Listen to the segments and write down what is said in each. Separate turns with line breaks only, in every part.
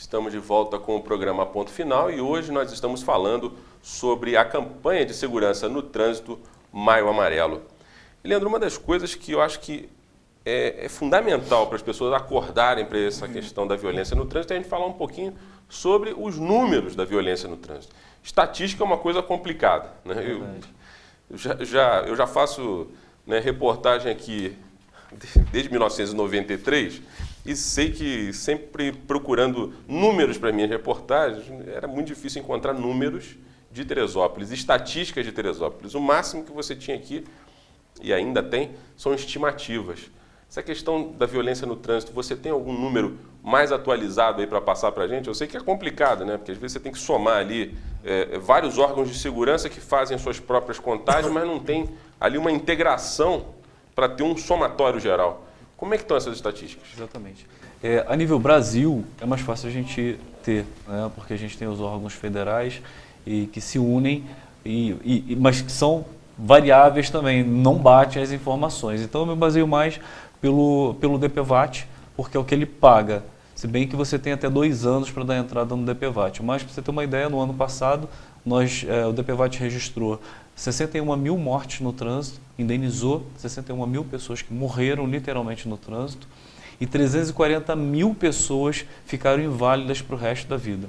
Estamos de volta com o programa Ponto Final e hoje nós estamos falando sobre a campanha de segurança no trânsito Maio Amarelo. E, Leandro, uma das coisas que eu acho que é fundamental para as pessoas acordarem para essa questão da violência no trânsito é a gente falar um pouquinho sobre os números da violência no trânsito. Estatística é uma coisa complicada, né? Eu já faço, né, reportagem aqui desde 1993 e sei que sempre procurando números para minhas reportagens, era muito difícil encontrar números de Teresópolis, estatísticas de Teresópolis. O máximo que você tinha aqui, e ainda tem, são estimativas. Essa questão da violência no trânsito, você tem algum número mais atualizado aí para passar para a gente? Eu sei que é complicado, né? Porque às vezes você tem que somar ali vários órgãos de segurança que fazem suas próprias contagens, mas não tem ali uma integração para ter um somatório geral. Como é que estão essas estatísticas?
Exatamente. A nível Brasil, é mais fácil a gente ter, né? Porque a gente tem os órgãos federais e que se unem, mas que são variáveis também, não batem as informações. Então eu me baseio mais pelo DPVAT, porque é o que ele paga. Se bem que você tem até 2 anos para dar entrada no DPVAT. Mas, para você ter uma ideia, no ano passado, o DPVAT registrou 61 mil mortes no trânsito, indenizou 61 mil pessoas que morreram literalmente no trânsito e 340 mil pessoas ficaram inválidas para o resto da vida.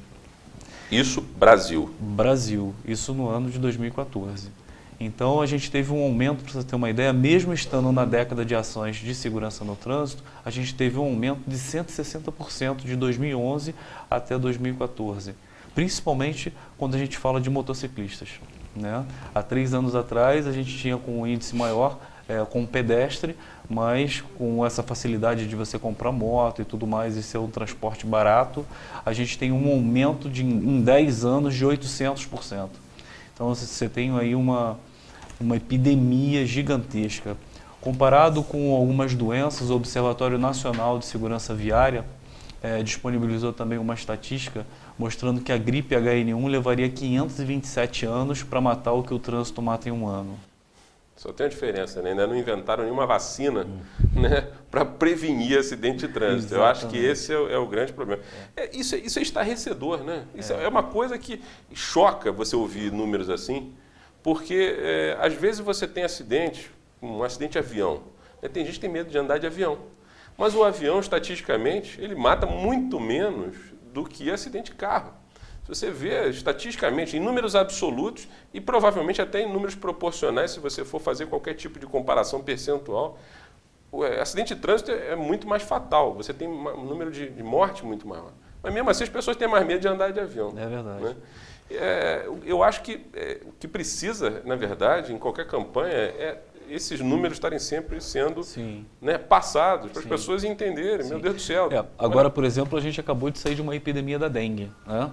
Isso, Brasil.
Brasil, isso no ano de 2014. Então, a gente teve um aumento, para você ter uma ideia, mesmo estando na década de ações de segurança no trânsito, a gente teve um aumento de 160% de 2011 até 2014, principalmente quando a gente fala de motociclistas, né? Há 3 anos atrás, a gente tinha com um índice maior com pedestre, mas com essa facilidade de você comprar moto e tudo mais e ser um transporte barato, a gente tem um aumento em 10 anos de 800%. Então, você tem aí uma epidemia gigantesca. Comparado com algumas doenças, o Observatório Nacional de Segurança Viária disponibilizou também uma estatística mostrando que a gripe H1N1 levaria 527 anos para matar o que o trânsito mata em 1 ano.
Só tem uma diferença, né? Ainda não inventaram nenhuma vacina, né, para prevenir acidente de trânsito. Exatamente. Eu acho que esse é o grande problema. Isso é estarrecedor, né? Isso é uma coisa que choca você ouvir números assim, porque às vezes você tem acidente, um acidente de avião. Né? Tem gente que tem medo de andar de avião. Mas o avião, estatisticamente, ele mata muito menos do que acidente de carro. Se você vê estatisticamente, em números absolutos e provavelmente até em números proporcionais, se você for fazer qualquer tipo de comparação percentual, o acidente de trânsito é muito mais fatal. Você tem um número de morte muito maior. Mas mesmo assim as pessoas têm mais medo de andar de avião.
É verdade.
Né? Eu acho que o que precisa, na verdade, em qualquer campanha, esses números estarem sempre sendo, né, passados para as pessoas entenderem. Meu Deus do céu.
Agora, por exemplo, a gente acabou de sair de uma epidemia da dengue, né?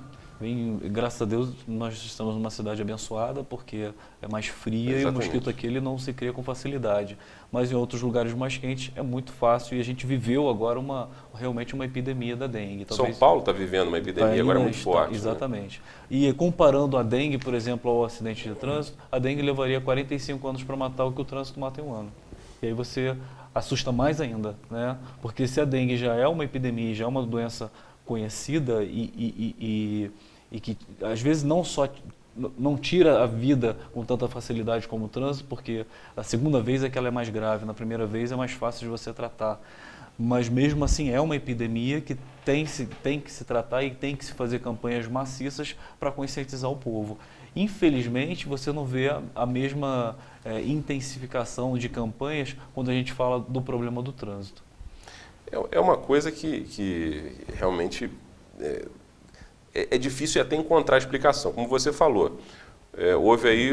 Graças a Deus, nós estamos numa cidade abençoada, porque é mais fria. Exatamente. E o mosquito aqui ele não se cria com facilidade. Mas em outros lugares mais quentes é muito fácil e a gente viveu agora realmente uma epidemia da dengue.
São Paulo está vivendo uma epidemia agora muito forte.
Exatamente. Né? E comparando a dengue, por exemplo, ao acidente de trânsito, a dengue levaria 45 anos para matar o que o trânsito mata em 1 ano. E aí você assusta mais ainda, né? Porque se a dengue já é uma epidemia, já é uma doença conhecida e que às vezes não tira a vida com tanta facilidade como o trânsito, porque a segunda vez é que ela é mais grave, na primeira vez é mais fácil de você tratar. Mas mesmo assim é uma epidemia que tem que se tratar e tem que se fazer campanhas maciças para conscientizar o povo. Infelizmente, você não vê a mesma intensificação de campanhas quando a gente fala do problema do trânsito.
É uma coisa que realmente é difícil até encontrar explicação. Como você falou, houve aí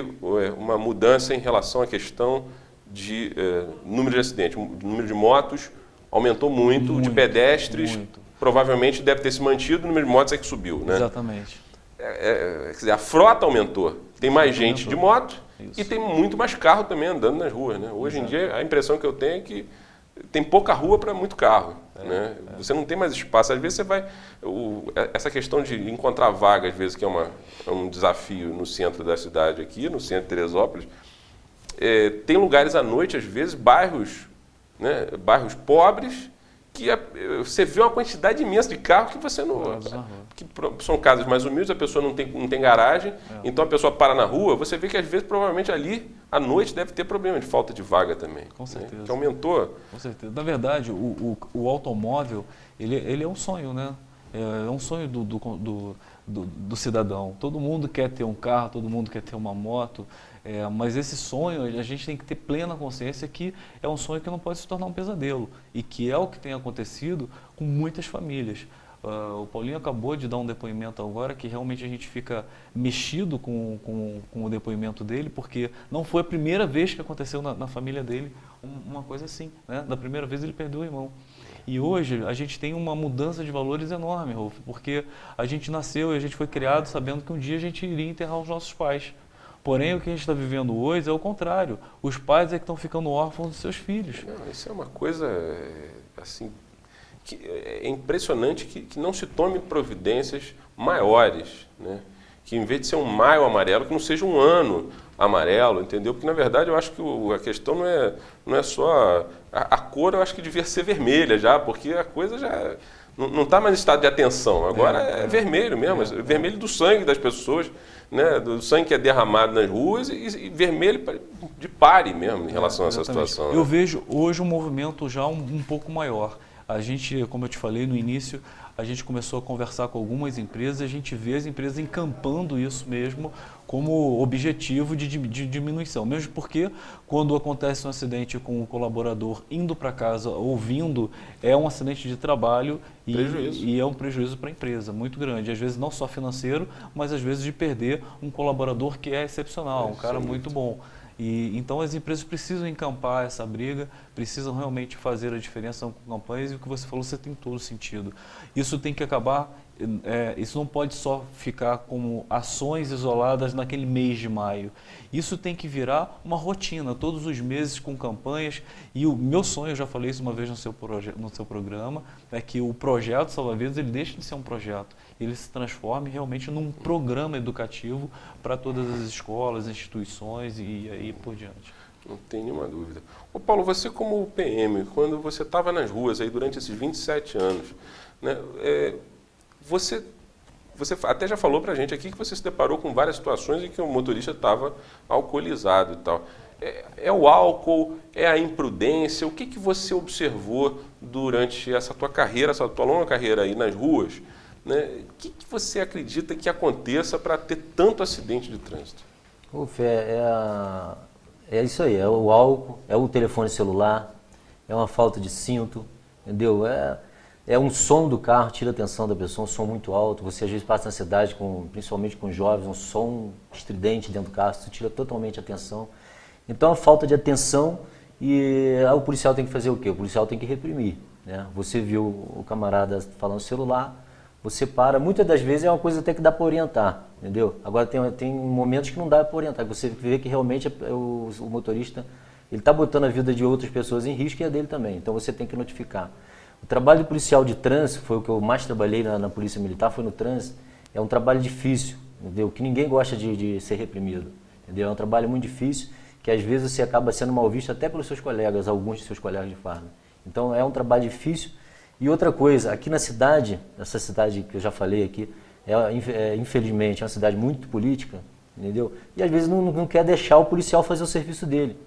uma mudança em relação à questão de número de acidentes. O número de motos aumentou muito de pedestres, provavelmente deve ter se mantido, o número de motos é que subiu. Né?
Exatamente.
Quer dizer, a frota aumentou, tem mais gente de moto e tem muito mais carro também andando nas ruas. Né? Hoje em dia, a impressão que eu tenho é que tem pouca rua para muito carro. Né? Você não tem mais espaço. Às vezes você vai... essa questão de encontrar vaga, às vezes, que é um desafio no centro da cidade aqui, no centro de Teresópolis, tem lugares à noite, às vezes, bairros, né, bairros pobres, que você vê uma quantidade imensa de carros que você não... que são casas mais humildes, a pessoa não tem garagem, então a pessoa para na rua, você vê que às vezes provavelmente ali à noite deve ter problema de falta de vaga também.
Com certeza.
Né? Que aumentou.
Com certeza. Na verdade, o automóvel, ele é um sonho, né? É um sonho do cidadão. Todo mundo quer ter um carro, todo mundo quer ter uma moto, mas esse sonho, a gente tem que ter plena consciência que é um sonho que não pode se tornar um pesadelo e que é o que tem acontecido com muitas famílias. O Paulinho acabou de dar um depoimento agora que realmente a gente fica mexido com o depoimento dele, porque não foi a primeira vez que aconteceu na família dele uma coisa assim, né? Da primeira vez ele perdeu o irmão. E hoje a gente tem uma mudança de valores enorme, Rolf, porque a gente nasceu e a gente foi criado sabendo que um dia a gente iria enterrar os nossos pais. Porém, o que a gente está vivendo hoje é o contrário. Os pais é que estão ficando órfãos dos seus filhos.
Não, isso é uma coisa assim, que é impressionante que não se tome providências maiores, né? Que em vez de ser um maio amarelo, que não seja um ano amarelo, entendeu? Porque, na verdade, eu acho que a questão não é só... A cor eu acho que devia ser vermelha já, porque a coisa já não está mais em estado de atenção. Agora é vermelho mesmo, vermelho do sangue das pessoas, né? Do sangue que é derramado nas ruas e vermelho de pare mesmo em relação a essa situação.
Eu
né?
vejo hoje um movimento já um pouco maior. A gente, como eu te falei no início, a gente começou a conversar com algumas empresas e a gente vê as empresas encampando isso mesmo como objetivo de diminuição. Mesmo porque quando acontece um acidente com o colaborador indo para casa ouvindo, é um acidente de trabalho e é um prejuízo para a empresa muito grande. Às vezes não só financeiro, mas às vezes de perder um colaborador que é excepcional, um cara muito bom. E, então as empresas precisam encampar essa briga, precisam realmente fazer a diferença com campanhas e o que você falou, você tem todo sentido. Isso tem que acabar, isso não pode só ficar como ações isoladas naquele mês de maio. Isso tem que virar uma rotina, todos os meses com campanhas. E o meu sonho, eu já falei isso uma vez no seu programa, é que o projeto Salva Vidas ele deixe de ser um projeto, ele se transforme realmente num programa educativo para todas as escolas, instituições e aí por diante.
Não tem nenhuma dúvida. Ô Paulo, você como PM, quando você estava nas ruas aí durante esses 27 anos, né, você até já falou para a gente aqui que você se deparou com várias situações em que o motorista estava alcoolizado e tal. É o álcool, é a imprudência? O que você observou durante essa tua carreira, essa tua longa carreira aí nas ruas? Né? O que você acredita que aconteça para ter tanto acidente de trânsito?
É isso aí, é o álcool, é o telefone celular, é uma falta de cinto, entendeu? É um som do carro, tira a atenção da pessoa, um som muito alto. Você às vezes passa na cidade, principalmente com jovens, um som estridente dentro do carro, isso tira totalmente a atenção. Então a falta de atenção e o policial tem que fazer o quê? O policial tem que reprimir, né? Você viu o camarada falando celular, você para, muitas das vezes é uma coisa até que dá para orientar, entendeu? Agora tem momentos que não dá para orientar, você vê que realmente o motorista ele está botando a vida de outras pessoas em risco e a dele também, então você tem que notificar. O trabalho do policial de trânsito, foi o que eu mais trabalhei na Polícia Militar, foi no trânsito, é um trabalho difícil, entendeu? Que ninguém gosta de ser reprimido, entendeu? É um trabalho muito difícil, que às vezes você acaba sendo mal visto até pelos seus colegas, alguns de seus colegas de farda. Então é um trabalho difícil. E outra coisa, aqui na cidade, essa cidade que eu já falei aqui, infelizmente é uma cidade muito política, entendeu? E às vezes não quer deixar o policial fazer o serviço dele.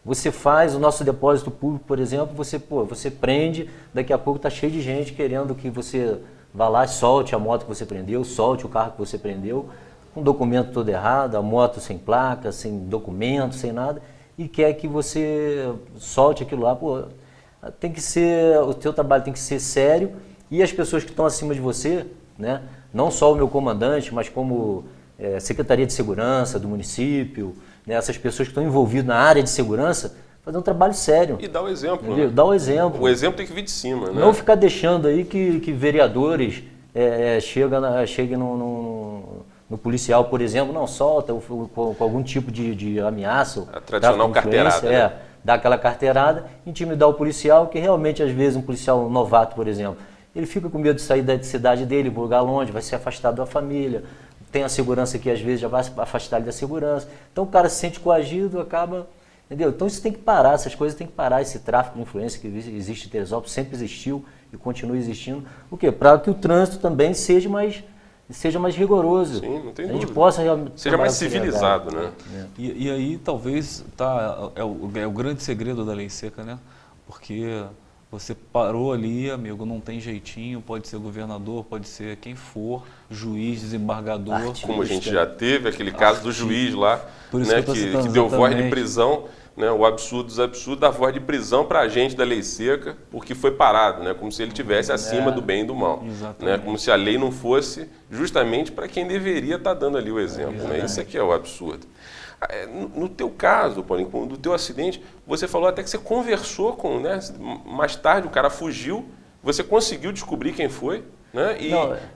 Você faz o nosso depósito público, por exemplo, você prende, daqui a pouco está cheio de gente querendo que você vá lá e solte a moto que você prendeu, solte o carro que você prendeu, com o documento todo errado, a moto sem placa, sem documento, sem nada, e quer que você solte aquilo lá. Tem que ser, o teu trabalho tem que ser sério e as pessoas que estão acima de você, né, não só o meu comandante, mas como Secretaria de Segurança do município, né, essas pessoas que estão envolvidas na área de segurança, fazer um trabalho sério.
E dar o exemplo, né?
Dá o exemplo.
O exemplo tem que vir de cima, né?
Não ficar deixando aí que vereadores cheguem no policial, por exemplo, não solta com algum tipo de ameaça.
A tradicional carteirada. Né?
Dar aquela carteirada, intimidar o policial, que realmente às vezes um policial novato, por exemplo, ele fica com medo de sair da cidade dele, para um lugar longe, vai ser afastado da família, tem a segurança que às vezes já vai afastar ele da segurança. Então o cara se sente coagido, acaba Entendeu? Então isso tem que parar, essas coisas tem que parar, esse tráfico de influência que existe em Teresópolis, sempre existiu e continua existindo. O quê? Para que o trânsito também seja mais rigoroso.
Sim, não tem
a gente
dúvida.
possa realmente
Seja mais civilizado, né?
E aí talvez é o grande segredo da lei seca, né? Porque você parou ali, amigo, não tem jeitinho, pode ser governador, pode ser quem for, juiz, desembargador.
Como a gente já teve aquele caso do juiz lá,
Por isso
né,
que eu tô
que
citando,
deu voz de
exatamente.
prisão, né, o absurdo dos absurdos, da voz de prisão para agente da lei seca, porque foi parado, né, como se ele estivesse acima do bem e do mal.
Exatamente.
Né, como se a lei não fosse justamente para quem deveria estar dando ali o exemplo. Né, isso aqui é o absurdo. No teu caso, Paulinho, no teu acidente, você falou até que você conversou com, né, mais tarde o cara fugiu, você conseguiu descobrir quem foi, né,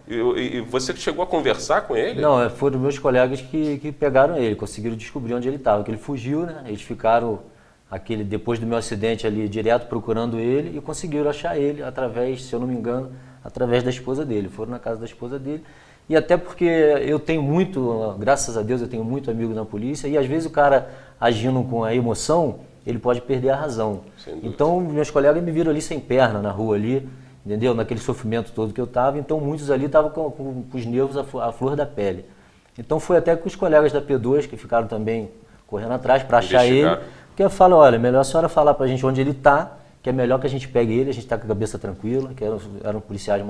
e você chegou a conversar com ele?
Não, foram meus colegas que pegaram ele, conseguiram descobrir onde ele estava, que ele fugiu, né? Eles ficaram, depois do meu acidente ali, direto procurando ele e conseguiram achar ele através, se eu não me engano, através da esposa dele. Foram na casa da esposa dele. E até porque eu tenho muito, graças a Deus, eu tenho muito amigo na polícia e às vezes o cara agindo com a emoção, ele pode perder a razão. Então, meus colegas me viram ali sem perna na rua ali, entendeu? Naquele sofrimento todo que eu estava, então muitos ali estavam com os nervos à flor da pele. Então foi até com os colegas da P2 que ficaram também correndo atrás para achar ele, porque eu falo, olha, melhor a senhora falar para a gente onde ele está, que é melhor que a gente pegue ele, a gente está com a cabeça tranquila, que eram policiais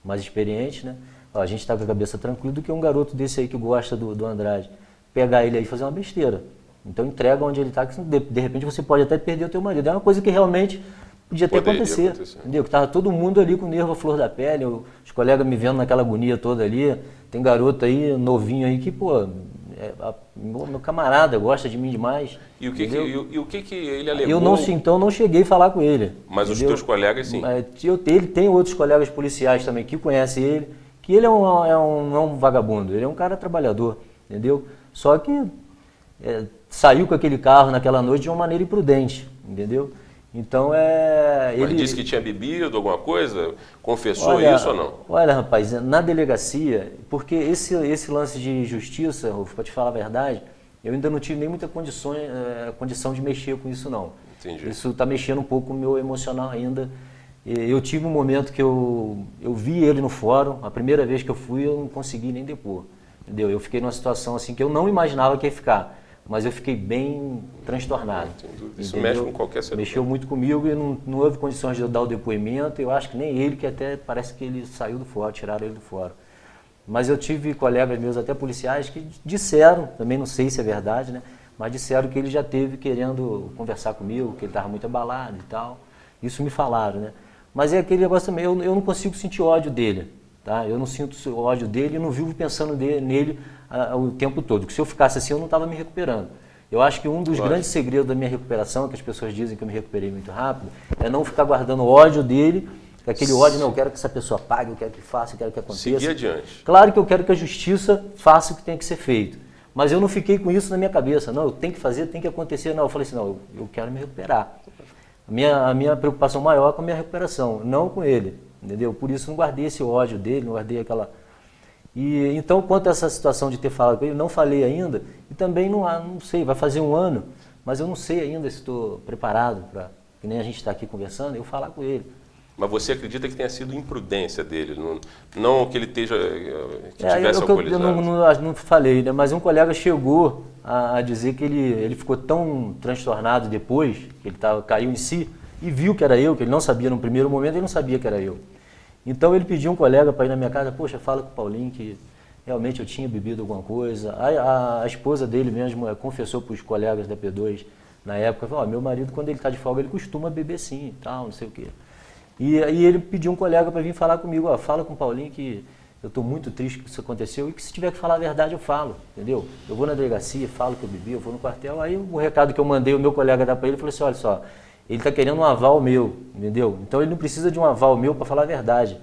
mais experientes, né? Ó, a gente está com a cabeça tranquila do que um garoto desse aí que gosta do Andrade. Pegar ele aí e fazer uma besteira. Então entrega onde ele está, que de repente você pode até perder o teu marido. É uma coisa que realmente podia até acontecer. Entendeu? Que estava todo mundo ali com o nervo à flor da pele, os colegas me vendo naquela agonia toda ali. Tem garoto aí, novinho aí, que, pô, meu camarada gosta de mim demais.
E o que ele alegou?
Eu não cheguei a falar com ele.
Mas entendeu? Os teus colegas, sim.
Ele tem outros colegas policiais também que conhecem ele, que ele não é um vagabundo, ele é um cara trabalhador, entendeu? Só que saiu com aquele carro naquela noite de uma maneira imprudente, entendeu? Então
Mas disse que tinha bebido alguma coisa? Confessou isso ou não?
Olha, rapaz, na delegacia, porque esse lance de justiça, para te falar a verdade, eu ainda não tive nem muita condição de mexer com isso, não.
Entendi.
Isso está mexendo um pouco com o meu emocional ainda. Eu tive um momento que eu vi ele no fórum, a primeira vez que eu fui eu não consegui nem depor, entendeu? Eu fiquei numa situação assim que eu não imaginava que ia ficar, mas eu fiquei bem transtornado.
Isso mexe com qualquer ser humano.
Mexeu muito comigo e não houve condições de eu dar o depoimento, eu acho que nem ele, que até parece que ele saiu do fórum, tiraram ele do fórum. Mas eu tive colegas meus, até policiais, que disseram, também não sei se é verdade, né? Mas disseram que ele já teve querendo conversar comigo, que ele estava muito abalado e tal. Isso me falaram, né? Mas é aquele negócio também, eu não consigo sentir ódio dele, tá? Eu não sinto o ódio dele e não vivo pensando nele o tempo todo. Porque se eu ficasse assim, eu não estava me recuperando. Eu acho que um dos grandes segredos da minha recuperação, que as pessoas dizem que eu me recuperei muito rápido, é não ficar guardando ódio dele, aquele ódio, não, eu quero que essa pessoa pague, eu quero que faça, eu quero que aconteça.
Seguir adiante.
Claro que eu quero que a justiça faça o que tem que ser feito. Mas eu não fiquei com isso na minha cabeça. Não, eu tenho que fazer, tem que acontecer. Não, eu falei assim, não, eu quero me recuperar. A minha preocupação maior é com a minha recuperação, não com ele, entendeu? Por isso não guardei esse ódio dele, não guardei aquela... E então, quanto a essa situação de ter falado com ele, não falei ainda, e também não sei, vai fazer um ano, mas eu não sei ainda se estou preparado para, que nem a gente está aqui conversando, eu falar com ele.
Mas você acredita que tenha sido imprudência dele, não que ele tivesse alcoolizado?
Eu não falei, né? Mas um colega chegou a dizer que ele ficou tão transtornado depois, que ele caiu em si, e viu que era eu, que ele não sabia no primeiro momento, ele não sabia que era eu. Então ele pediu um colega para ir na minha casa, poxa, fala com o Paulinho que realmente eu tinha bebido alguma coisa. A esposa dele mesmo confessou para os colegas da P2 na época, falou, meu marido quando ele está de folga ele costuma beber sim e tal, não sei o quê. E aí ele pediu um colega para vir falar comigo, fala com o Paulinho que eu estou muito triste que isso aconteceu e que se tiver que falar a verdade eu falo, entendeu? Eu vou na delegacia, falo que eu bebi, eu vou no quartel, aí o recado que eu mandei o meu colega dar para ele, falou assim, olha só, ele está querendo um aval meu, entendeu? Então ele não precisa de um aval meu para falar a verdade,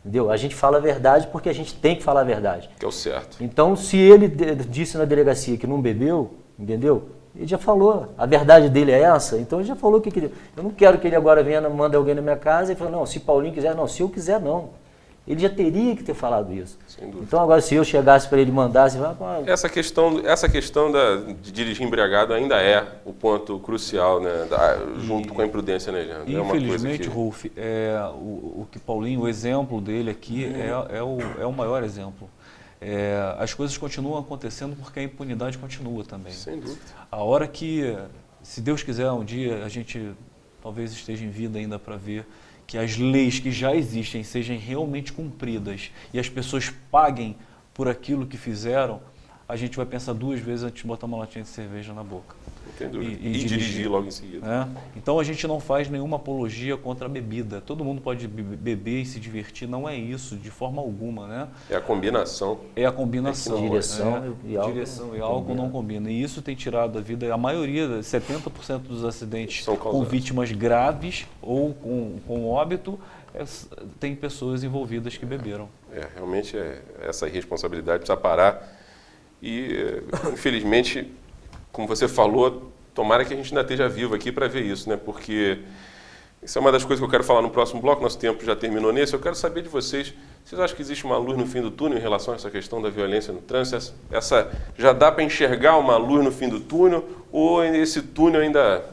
entendeu? A gente fala a verdade porque a gente tem que falar a verdade.
Que é o certo.
Então se ele disse na delegacia que não bebeu, entendeu? Ele já falou, a verdade dele é essa, então ele já falou que queria. Eu não quero que ele agora venha, manda alguém na minha casa e fale, não, se Paulinho quiser, não, se eu quiser, não. Ele já teria que ter falado isso.
Sem dúvida.
Então agora se eu chegasse para ele e mandasse,
Essa questão de dirigir embriagado ainda é o ponto crucial, né, junto com a imprudência, né, Leandro? É uma coisa
Infelizmente,
que...
Rolf, o que Paulinho, o exemplo dele aqui é o maior exemplo. As coisas continuam acontecendo porque a impunidade continua também.
Sem dúvida.
A hora que, se Deus quiser, um dia a gente talvez esteja em vida ainda para ver que as leis que já existem sejam realmente cumpridas e as pessoas paguem por aquilo que fizeram, a gente vai pensar 2 vezes antes de botar uma latinha de cerveja na boca.
Sem dúvida. E dirigir logo em seguida.
Né? Então a gente não faz nenhuma apologia contra a bebida. Todo mundo pode beber e se divertir, não é isso, de forma alguma. Né?
É a combinação.
É a combinação.
Direção e álcool.
Direção e álcool não combinam. E isso tem tirado a vida, a maioria, 70% dos acidentes
São
com
causados.
vítimas graves ou com óbito, tem pessoas envolvidas que beberam.
Realmente essa irresponsabilidade precisa parar. E, infelizmente, como você falou, tomara que a gente ainda esteja vivo aqui para ver isso, né? Porque isso é uma das coisas que eu quero falar no próximo bloco, nosso tempo já terminou nesse. Eu quero saber de vocês, vocês acham que existe uma luz no fim do túnel em relação a essa questão da violência no trânsito? Já dá para enxergar uma luz no fim do túnel ou esse túnel ainda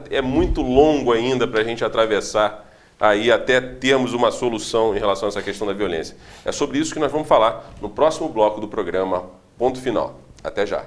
é muito longo ainda para a gente atravessar aí até termos uma solução em relação a essa questão da violência? É sobre isso que nós vamos falar no próximo bloco do programa Ponto Final. Até já.